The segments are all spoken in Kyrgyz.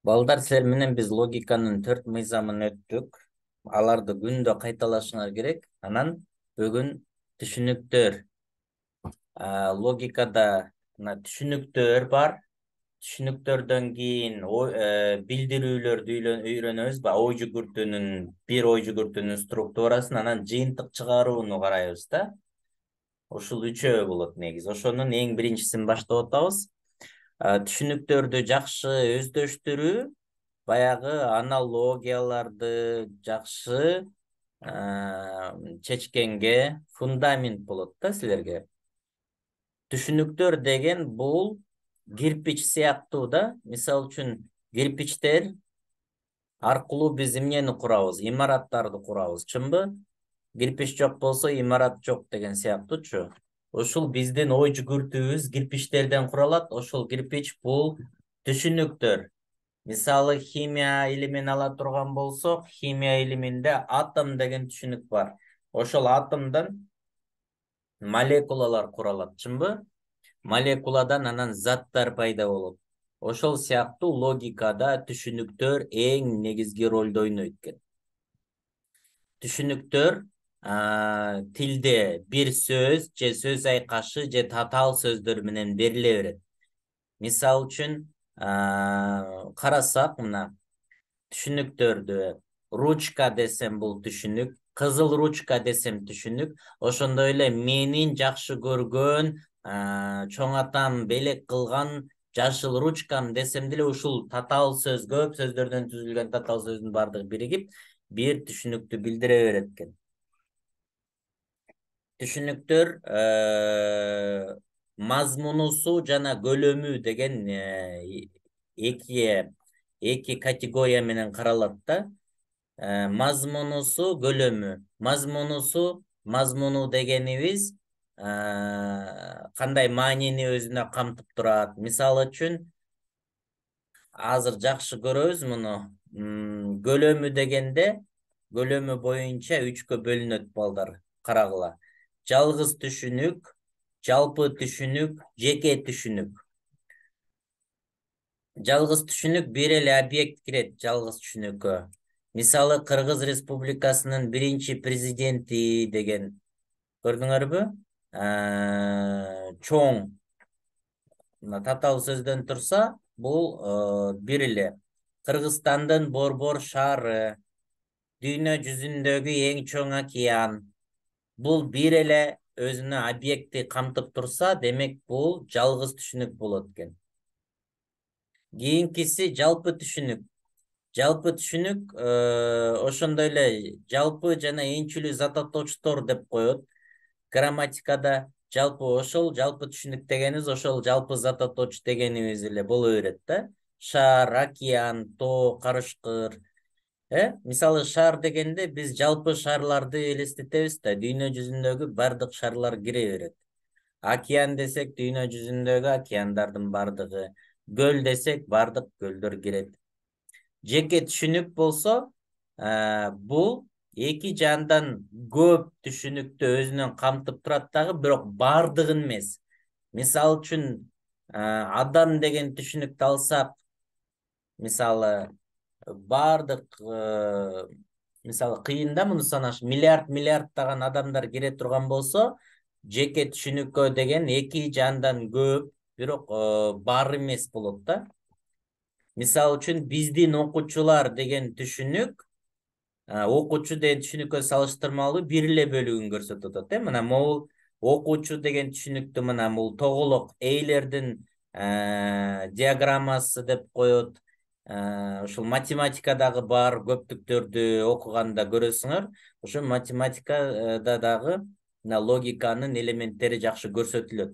Балдар, силер менен биз логиканын 4 мыйзамын өттүк. Аларды күндө кайталашыңар керек. Анан бүгүн түшүнүктөр. Логикада түшүнүктөр бар. Түшүнүктөрдөн кийин билдирүүлөрдү үйрөнөбүз. Ой жүгүртүүнүн бир ой жүгүртүүнүн структурасын, анан жыйынтык чыгарууну карайбыз да. Ушул үчөө болот негизи. Ошонун эң биринчисин баштап атабыз. Түшүнүктөрдү жакшы өздөштүрүү, баягы аналогияларды жакшы чечкенге фундамент болот да силерге. Түшүнүктөр деген бул кирпич сыяктуу да. Мисал үчүн кирпичтер аркылуу биз эмнени курабыз? Имараттарды курабыз, чынбы? Кирпич жок болсо имарат жок деген сыяктуучу. Ушул биздин ой жүгүртүүбүз кирпичтерден куралат. Ошол кирпич бул түшүнүктөр. Мисалы химия илимин ала турган болсок, химия илиминде атом деген түшүнүк бар. Ошол атомдон молекулалар куралат, чынбы? Молекуладан анан заттар пайда болот. Ошол сыяктуу логикада түшүнүктөр эң негизги ролду ойнойт экен. Түшүнүктөр тилде бир сөз же сөз айкашы же татаал сөздөр менен бериле берет. Мисал үчүн карасак мына түшүнүктөрдү ручка десем бул түшүнүк, кызыл ручка десем түшүнүк, ошондой эле менин жакшы көргөн чоң атам белек кылган жашыл ручкам десем деле ушул татаал сөз, көп сөздөрдөн түзүлгөн татаал сөздүн баардыгы биригип бир түшүнүктү билдире берет экен. Түшүнүктөр мазмунусу жана көлөмү деген эки категория менен каралат да. Мазмунусу, көлөмү. Мазмуну дегенибиз кандай маанини өзүнө камтып турат. Мисалы үчүн азыр жакшы көрөбүз муну. Көлөмү дегенде көлөмү боюнча 3кө бөлүнөт балдар. Карагыла. Жалгыз түшүнүк, жалпы түшүнүк, жеке түшүнүк. Жалгыз түшүнүк бир эле объект кирет жалгыз түшүнүккө. Мисалы Кыргыз Республикасынын биринчи президенти деген көрдүңөрбү? Чоң татаал сөздөн турса, бул бир эле. Кыргызстандын Борбор шаары, дүйнө жүзүндөгү эң чоң океан. Бул бир эле өзүнө объекти камтып турса, демек бул жалгыз түшүнүк болот экен. Кийинкиси жалпы түшүнүк. Жалпы түшүнүк ошондой эле жалпы жана энчилүү зат атоочтор деп коет. Грамматикада жалпы ошол жалпы түшүнүк дегенибиз ошол жалпы зат атоочу дегенибиз эле боло берет да. Шаар, океан, тоо, карышкыр. Мисалы шаар дегенде биз жалпы шаарларды элестетебиз да, дүйнө жүзүндөгү бардык шаарлар кире берет. Океан десек, дүйнө жүзүндөгү океандардын бардыгы. Көл десек, бардык көлдөр кирет. Жеке түшүнүк болсо, бул эки жандан көп түшүнүктү өзүнөн камтып турат дагы, бирок бардыгын эмес. Мисал үчүн адам деген түшүнүктү алсак, мисалы бардык мисалы кыйын да муну санаш, миллиарддаган адамдар кире турган болсо, жеке түшүнүккө деген эки жандан көп, бирок бар эмес болот да. Мисал үчүн биздин окуучулар деген түшүнүк окуучу деген түшүнүккө салыштырмалуу бир эле бөлүгүн көрсөтүп атат. Мына могул окуучу деген түшүнүктү мына бул тоголок Эйлердин диаграммасы деп коет. Ушул математикадагы бар көптүктөрдү окуганда көрөсүңөр. Ошо математикада дагы логиканын элементтери жакшы көрсөтүлөт.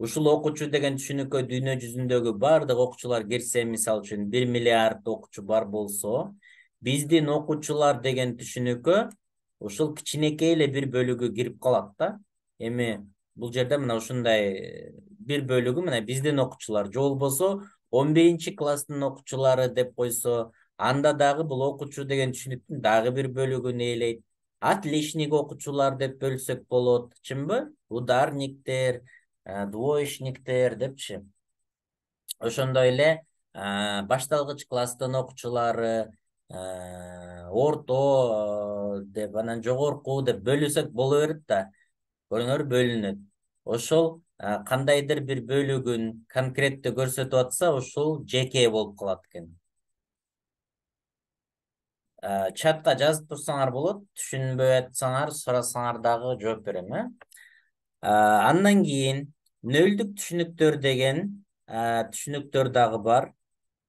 Ушул окуучу деген түшүнүккө дүйнө жүзүндөгү бардык окуучулар кирсе, мисал үчүн 1 миллиард окуучу бар болсо, биздин окуучулар деген түшүнүккө ушул кичинекей эле бир бөлүгү кирип калат да. Эми бул жерде мына ушундай бир бөлүгү мына биздин окуучулар, же болбосо 11 класстын окуучулары деп койсо, анда дагы бул окуучу деген түшүнүктүн дагы бир бөлүгүн ээлейт. Отличник окуучулар деп бөлсөк болот, чынбы? Ударниктер, двоечниктер депчи. Ошондой эле башталгыч класстын окуучулары, орто деп анан жогорку деп бөлүсөк боло берет да, көрүңөр бөлүнөт. Ошол кандайдыр бир бөлүгүн конкреттүү көрсөтүп атса, ошол жеке болуп калат экен. Чатка жазып турсаңар болот, түшүнбөй атсаңар сурасаңар дагы жооп берем, Андан кийин нөлдүк түшүнүктөр деген түшүнүктөр дагы бар.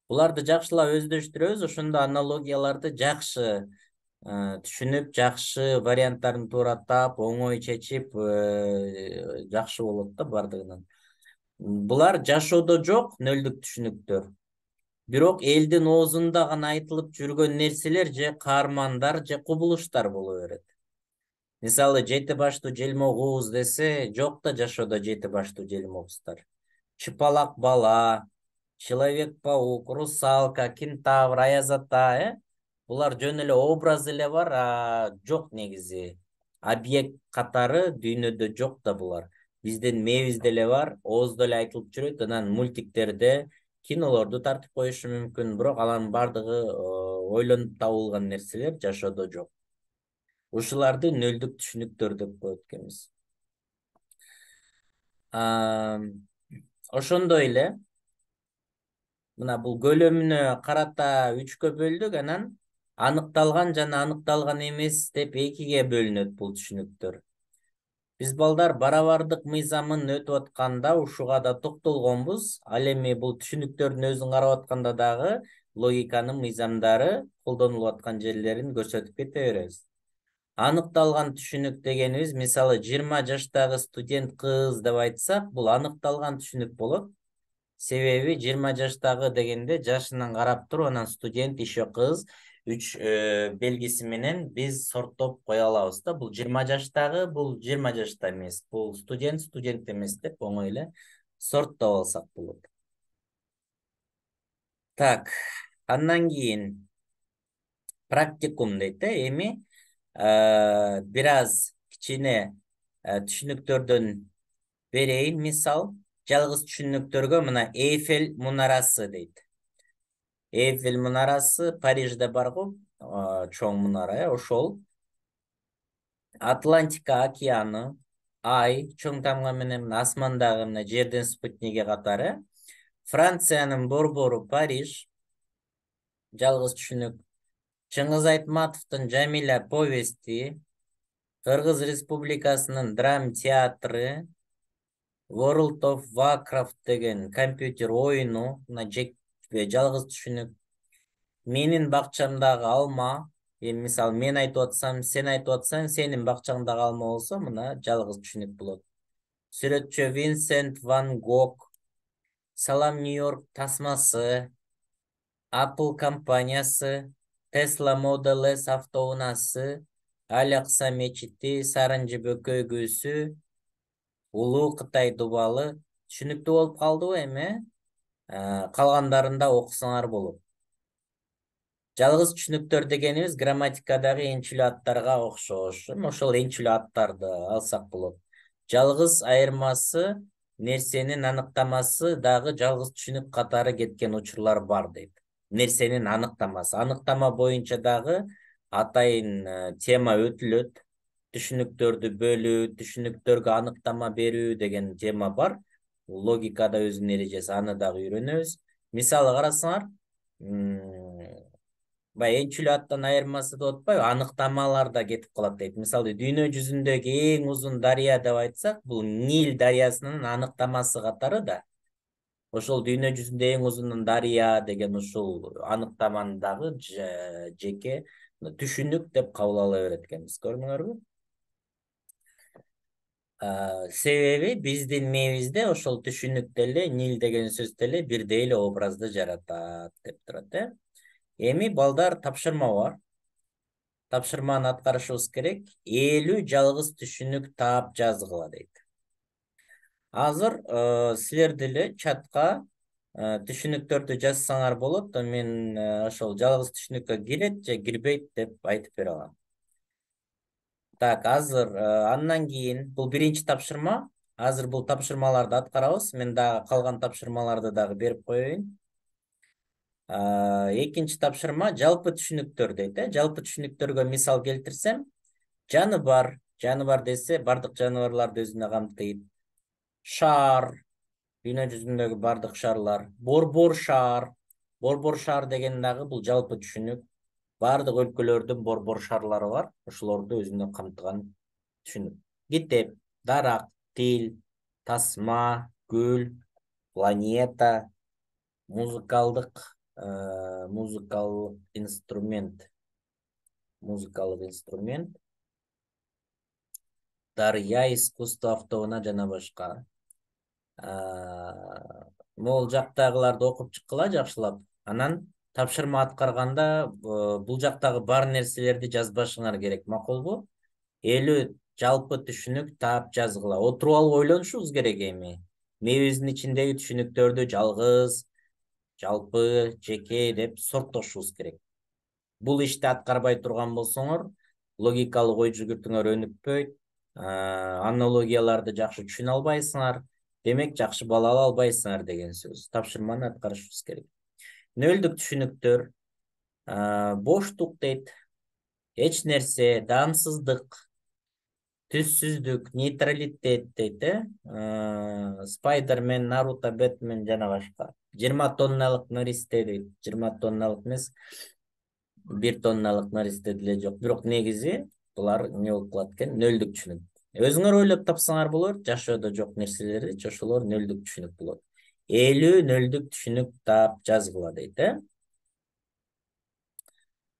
Буларды жакшылап өздөштүрөбүз, ошондо аналогияларды жакшы түшүнүп, жакшы варианттарын туура таап, оңой чечип жакшы болот да бардыгынан. Булар жашоодо жок нөлдүк түшүнүктөр. Бирок элдин оозунда гана айтылып жүргөн нерселер же каармандар же кубулуштар боло берет. Мисалы, жети баштуу желмогуз десе, жок да жашоодо жети баштуу желмогуздар. Чыпалак бала, Человек-паук, русалка, кентавр, аяз ата, булар жөн эле образ эле бар, жок негизи. Объект катары дүйнөдө жок да булар. Биздин мээбизде эле бар, ооздо эле айтылып жүрөт, анан мультиктерде, кинолорду тартып коюшу мүмкүн, бирок алардын бардыгы ойлонуп табылган нерселер, жашоодо жок. Ушуларды нөлдүк түшүнүктөр деп коет экенбиз. Ошондой эле мына бул көлөмүнө карата 3кө бөлдүк, анан аныкталган жана аныкталган эмес деп 2ге бөлүнөт бул түшүнүктөр. Биз балдар барабардык мыйзамын өтүп атканда ушуга да токтолгонбуз. Ал эми бул түшүнүктөрдүн өзүн карап атканда дагы логиканын мыйзамдары колдонулуп аткан жерлерин көрсөтүп кете беребиз. Аныкталган түшүнүк дегенибиз, мисалы 20 жаштагы студент кыз деп айтсак, бул аныкталган түшүнүк болот. Себеби 20 жаштагы дегенде жашынан карап туруп, анан студент еще кыз 3 белгиси менен биз сорттоп кое алабыз да. Бул 20 жаштагы, бул 20 жашта эмес, бул студент эмес деп оңой эле сорттоп алсак болот. Так, андан кийин практикум дейт, эми бир аз кичине түшүнүктөрдөн берейин. Мисал, жалгыз түшүнүктөргө мына Эйфель мунарасы дейт. Эйфель мунарасы Парижде бар го, чоң мунара, ошол. Атлантика океаны, Ай, чоң тамга менен асмандагы мына жерден спутниги катары. Франциянын борбору Париж, жалгыз түшүнүк. Чыңгыз Айтматовдун Жамиля повести, Кыргыз Республикасынын драм театры, World of Warcraft деген компьютер оюну, жалгыз түшүнүк. Менин бакчамдагы алма, мисалы мен айтып атсам, сен айтып атсаң, сенин бакчаңдагы алма болсо, мына жалгыз түшүнүк болот. Сүрөтчү Винсент Ван Гог, Салам Нью-Йорк тасмасы, Apple компаниясы, Tesla Model S автоунаасы, Алякса мечити, Сарынжы бөкөйгүүсү, Улуу Кытай дубалы. Түшүнүктүү болуп калдыбы эми? Калгандарында окусаңар болот. Жалгыз түшүнүктөр дегенибиз грамматикадагы энчилүү аттарга окшош. Ошол энчилүү аттарды алсак болот. Жалгыз айырмасы, нерсенин аныктамасы дагы жалгыз түшүнүк катары кеткен учурлар бар дейт. Нерсенин аныктамасы. Аныктама боюнча дагы атайын тема өтүлөт. Түшүнүктөрдү бөлүү, түшүнүктөргө аныктама берүү деген тема бар. Логикада өзүнүн эрежеси, аны дагы үйрөнөбүз. Мисалы карасаңар, энчилүү аттан айырмасы деп атпайбы, аныктамалар да кетип калат дейт. Мисалы, дүйнө жүзүндөгү эң узун дарыя деп айтсак, бул Нил дарыясынын аныктамасы катары да. Ошол дүйнө жүзүндө эң узун дарыя деген ушул аныктаманы дагы жеке түшүнүк деп кабыл ала берет экенбиз. Көрдүңөрбү? Себеби биздин мээбизде ошол түшүнүк деле, Нил деген сөз деле бирдей эле образды жаратат деп турат, Эми балдар тапшырма бар. Тапшырманы аткарышыбыз керек. 50 жалгыз түшүнүк таап жазгыла дейт. Азыр силер деле чатка түшүнүктөрдү жазсаңар болот. Мен ошол жалгыз түшүнүккө кирет же кирбейт деп айтып бере алам. Так, азыр андан кийин бул биринчи тапшырма. Азыр бул тапшырмаларды аткарабыз. Мен дагы калган тапшырмаларды дагы берип коеюн. Экинчи тапшырма жалпы түшүнүктөр дейт. Жалпы түшүнүктөргө мисал келтирсем, жаныбар, жаныбар десе бардык жаныбарларды өзүнө камтыйт. Шар, дүйнө жүзүндөгү бардык шарлар. Борбор шар. Борбор шар деген дагы бул жалпы түшүнүк. Бардык өлкөлөрдүн борбор шарлары бар. Ошолорду өзүнө камтыган түшүнүк. Китеп, дарак, тил, тасма, гүл, планета, музыкалдык музыкалык инструмент, дарыя, искусство автоунаа жана башка. Могул жактагыларды окуп чыккыла жакшылап. Анан тапшырма аткарганда бул жактагы бар нерселерди жазбашыңар керек, макулбу? 50 жалпы түшүнүк таап жазгыла. Отуруп алып ойлонушубуз керек эми. Мээбиздин ичиндеги түшүнүктөрдү жалгыз, жалпы, жеке деп сорттошубуз керек. Бул ишти аткарбай турган болсоңор, логикалык ой жүгүртүңөр өнүкпөйт, аналогияларды жакшы түшүнө албайсыңар, демек жакшы балл ала албайсыңар деген сөз. Тапшырманы аткарышыбыз керек. Нөлдүк түшүнүктөр, боштук дейт, эч нерсе, даамсыздык, түссүздүк, нейтралитет дейт, Спайдермен, Наруто, Бэтмен жана башка. 20 тонналык наристе дейт. 20 тонналык эмес, 1 тонналык наристе деле жок. Бирок негизи булар эмне болуп калат экен? Нөлдүк түшүнүк. Өзүңөр ойлоп тапсаңар болот, жашоодо жок нерселерди, ошолор нөлдүк түшүнүк болот. 50 нөлдүк түшүнүк таап жазгыла дейт,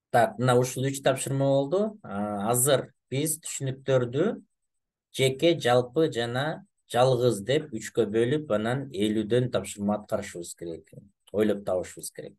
Так, мына ушул 3 тапшырма болду. Азыр биз түшүнүктөрдү жеке, жалпы жана жалгыз деп 3кө бөлүп, анан 50дөн тапшырма аткарышыбыз керек. Ойлоп табышыбыз керек.